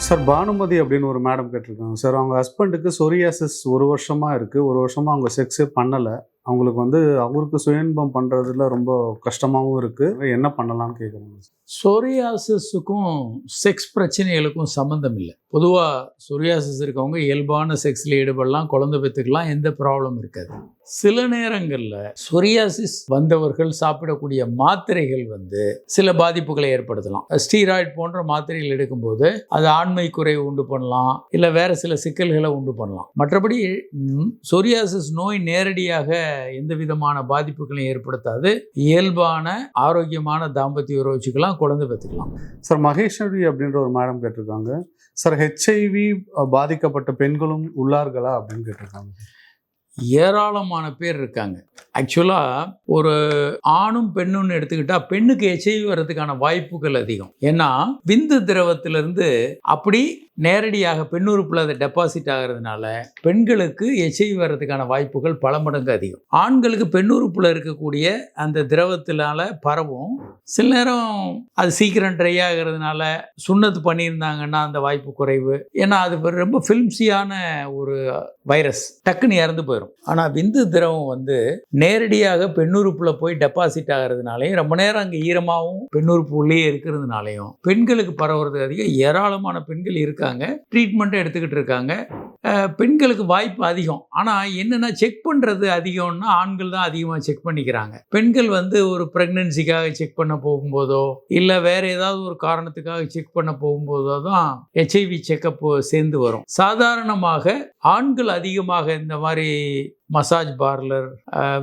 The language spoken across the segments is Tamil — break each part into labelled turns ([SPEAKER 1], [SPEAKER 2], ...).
[SPEAKER 1] சார் பானுமதி அப்படின்னு ஒரு மேடம் கேட்டிருக்காங்க சார். அவங்க ஹஸ்பண்டுக்கு சொரியாசிஸ் 1 வருஷமா இருக்கு. 1 வருஷமா அவங்க செக்ஸே பண்ணல. அவங்களுக்கு அவருக்கு சுயன்பம் பண்றதுல ரொம்ப கஷ்டமாவும் இருக்கு. என்ன பண்ணலாம்னு கேட்குறாங்க சார்.
[SPEAKER 2] சொரியாசிஸுக்கும் செக்ஸ் பிரச்சனைகளுக்கும் சம்மந்தம் இல்லை. பொதுவாக சொரியாசிஸ் இருக்கவங்க இயல்பான செக்ஸில் ஈடுபடலாம், குழந்தை பெற்றுக்கலாம், எந்த ப்ராப்ளம் இருக்காது. சில நேரங்களில் சொரியாசிஸ் வந்தவர்கள் சாப்பிடக்கூடிய மாத்திரைகள் சில பாதிப்புகளை ஏற்படுத்தலாம். ஸ்டீராய்டு போன்ற மாத்திரைகள் எடுக்கும்போது அது ஆண்மை குறைவு உண்டு பண்ணலாம், இல்லை வேற சில சிக்கல்களை உண்டு பண்ணலாம். மற்றபடி சொரியாசிஸ் நோய் நேரடியாக எந்த விதமான பாதிப்புகளையும் ஏற்படுத்தாது. இயல்பான ஆரோக்கியமான தாம்பத்திய உறவு வச்சுக்கலாம், குழந்தை பெற்றுக்கலாம்.
[SPEAKER 1] சார் மகேஸ்வரி அப்படின்ற ஒரு மேடம் கேட்டிருக்காங்க சார், HIV பாதிக்கப்பட்ட பெண்களும் உள்ளார்களா அப்படின்னு கேட்டிருக்காங்க.
[SPEAKER 2] ஏராளமான பேர் இருக்காங்க. ஆக்சுவலாக ஒரு ஆணும் பெண்ணுன்னு எடுத்துக்கிட்டால் பெண்ணுக்கு HIV வர்றதுக்கான வாய்ப்புகள் அதிகம். ஏன்னா விந்து திரவத்திலிருந்து அப்படி நேரடியாக பெண்ணுறுப்பில் அதை டெபாசிட் ஆகிறதுனால பெண்களுக்கு HIV வர்றதுக்கான வாய்ப்புகள் பல மடங்கு அதிகம். ஆண்களுக்கு பெண்ணுறுப்பில் இருக்கக்கூடிய அந்த திரவத்தினால பரவும். சில நேரம் அது சீக்கிரம் ட்ரை ஆகிறதுனால சுண்ணத்து பண்ணியிருந்தாங்கன்னா அந்த வாய்ப்பு குறைவு. ஏன்னா அது ரொம்ப ஃபில்ம்ஸியான ஒரு வைரஸ், டக்குன்னு இறந்து போயிடும். ஆனால் விந்து திரவம் நேரடியாக பெண்ணுறுப்புல போய் டெபாசிட் ஆகிறதுனாலையும் ரொம்ப நேரம் அங்கே ஈரமாகவும் பெண்ணுறுப்பு உள்ளே இருக்கிறதுனாலையும் பெண்களுக்கு பரவுறது அதிகம். ஏராளமான பெண்கள் இருக்காங்க, ட்ரீட்மெண்ட்டை எடுத்துக்கிட்டு இருக்காங்க. பெண்களுக்கு வாய்ப்பு அதிகம். ஆனால் என்னென்னா செக் பண்ணுறது அதிகம்னா ஆண்கள் தான் அதிகமாக செக் பண்ணிக்கிறாங்க. பெண்கள் ஒரு ப்ரெக்னன்சிக்காக செக் பண்ண போகும்போதோ இல்லை வேற ஏதாவது ஒரு காரணத்துக்காக செக் பண்ண போகும்போதோ தான் HIV செக்கப் சேர்ந்து வரும். சாதாரணமாக ஆண்கள் அதிகமாக இந்த மாதிரி மசாஜ் பார்லர்,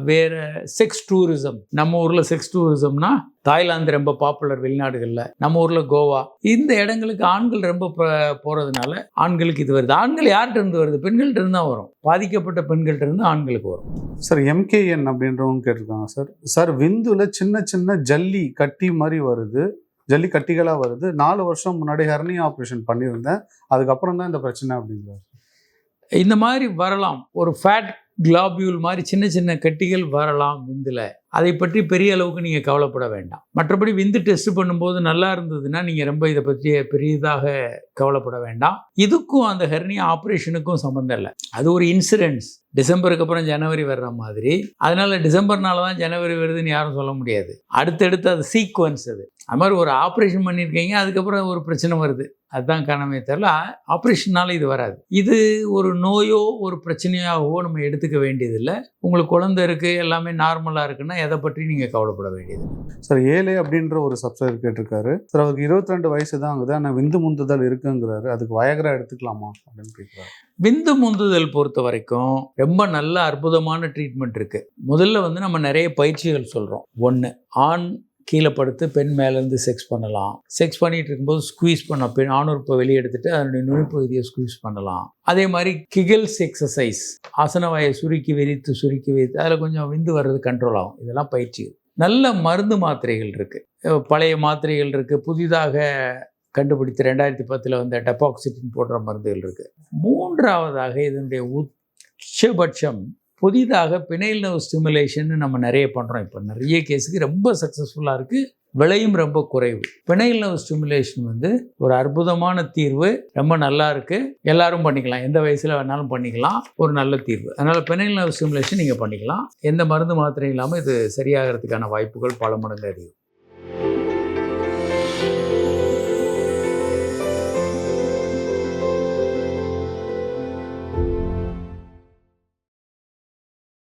[SPEAKER 2] வேற செக்ஸ் டூரிசம், நம்ம ஊரில் செக்ஸ் டூரிசம்னா தாய்லாந்து ரொம்ப பாப்புலர் வெளிநாடுகளில், நம்ம ஊரில் கோவா, இந்த இடங்களுக்கு ஆண்கள் ரொம்ப போகிறதுனால ஆண்களுக்கு இது வருது. ஆண்கள் யார்கிட்ட இருந்து வருது? பெண்கள்கிட்ட இருந்து தான் வரும். பாதிக்கப்பட்ட பெண்கள்கிட்ட இருந்து ஆண்களுக்கு வரும்.
[SPEAKER 1] சார் MKN அப்படின்றவங்க கேட்டிருக்காங்க சார். சார் விந்துல சின்ன சின்ன ஜல்லி கட்டி மாதிரி வருது, ஜல்லி கட்டிகளாக வருது. 4 வருஷம் முன்னாடி ஹெர்னியா ஆப்ரேஷன் பண்ணியிருந்தேன், அதுக்கப்புறம் தான் இந்த பிரச்சனை அப்படிங்கிறார்.
[SPEAKER 2] இந்த மாதிரி வரலாம். ஒரு ஃபேட் கிளாபியூல் மாதிரி சின்ன சின்ன கட்டிகள் வரலாம் விந்தில். அதை பற்றி பெரிய அளவுக்கு நீங்கள் கவலைப்பட வேண்டாம். மற்றபடி விந்து டெஸ்ட் பண்ணும்போது நல்லா இருந்ததுன்னா நீங்கள் ரொம்ப இதை பற்றி பெரியதாக கவலைப்பட வேண்டாம். இதுக்கும் அந்த ஹெர்னியா ஆப்ரேஷனுக்கும் சம்மந்தம் இல்லை. அது ஒரு இன்சிடென்ட்ஸ். டிசம்பருக்கு அப்புறம் ஜனவரி வர்ற மாதிரி. அதனால டிசம்பர்னால தான் ஜனவரி வருதுன்னு யாரும் சொல்ல முடியாது. அடுத்தடுத்து அது சீக்வன்ஸ். அது மாதிரி ஒரு ஆப்ரேஷன் பண்ணியிருக்கீங்க, அதுக்கப்புறம் ஒரு பிரச்சனை வருது, அதுதான் காரணமே தெரியல. ஆப்ரேஷனால இது வராது. இது ஒரு நோயோ ஒரு பிரச்சனையாகவோ நம்ம எடுத்துக்க வேண்டியதில்லை. உங்களுக்கு குழந்தை இருக்குது, எல்லாமே நார்மலாக இருக்குன்னா எதை பற்றி நீங்கள் கவலைப்பட வேண்டியது.
[SPEAKER 1] சார் ஏலே அப்படின்ற ஒரு சப்ஸ்கிரைபர் கேட்டிருக்காரு சார். அவருக்கு 22 வயசு தான் ஆகுது, ஆனால் விந்து முந்துதல் இருக்குங்கிறாரு. அதுக்கு வயகரா எடுத்துக்கலாமா அப்படின்னு கேட்குறாரு.
[SPEAKER 2] விந்து முந்துதல் பொறுத்த வரைக்கும் ரொம்ப நல்ல அற்புதமான ட்ரீட்மெண்ட் இருக்குது. முதல்ல நம்ம நிறைய பயிற்சிகள் சொல்கிறோம். 1, ஆண் கீழே படுத்து பெண் மேலேருந்து செக்ஸ் பண்ணலாம். செக்ஸ் பண்ணிகிட்டு இருக்கும்போது ஸ்குவீஸ் பண்ண பெண் ஆணுறுப்பை வெளியே எடுத்துகிட்டு அதனுடைய நுனிப்பகுதியை ஸ்குவீஸ் பண்ணலாம். அதே மாதிரி கிகல்ஸ் எக்ஸசைஸ், ஆசனவாயை சுருக்கி விரித்து அதில் கொஞ்சம் விந்து வர்றது கண்ட்ரோல் ஆகும். இதெல்லாம் பயிற்சிகள். நல்ல மருந்து மாத்திரைகள் இருக்குது, பழைய மாத்திரைகள் இருக்குது, புதிதாக கண்டுபிடித்து 2010 வந்த டெபாக்சிட்டின் போன்ற மருந்துகள் இருக்குது. 3வதாக இதனுடைய உச்சபட்சம் புதிதாக பினைல் நர்வ் ஸ்டிமுலேஷன் நம்ம நிறைய பண்ணுறோம். இப்போ நிறைய கேஸுக்கு ரொம்ப சக்ஸஸ்ஃபுல்லாக இருக்குது, விலையும் ரொம்ப குறைவு. பினைல் நர்வ் ஸ்டிமுலேஷன் ஒரு அற்புதமான தீர்வு, ரொம்ப நல்லா இருக்குது. எல்லாரும் பண்ணிக்கலாம், எந்த வயசில் வேணாலும் பண்ணிக்கலாம், ஒரு நல்ல தீர்வு. அதனால் பினைல் நர்வ் ஸ்டிமுலேஷன் நீங்கள் பண்ணிக்கலாம். எந்த மருந்து மாத்திரை இல்லாமல் இது சரியாகிறதுக்கான வாய்ப்புகள் பல மடங்கு அதிகம்.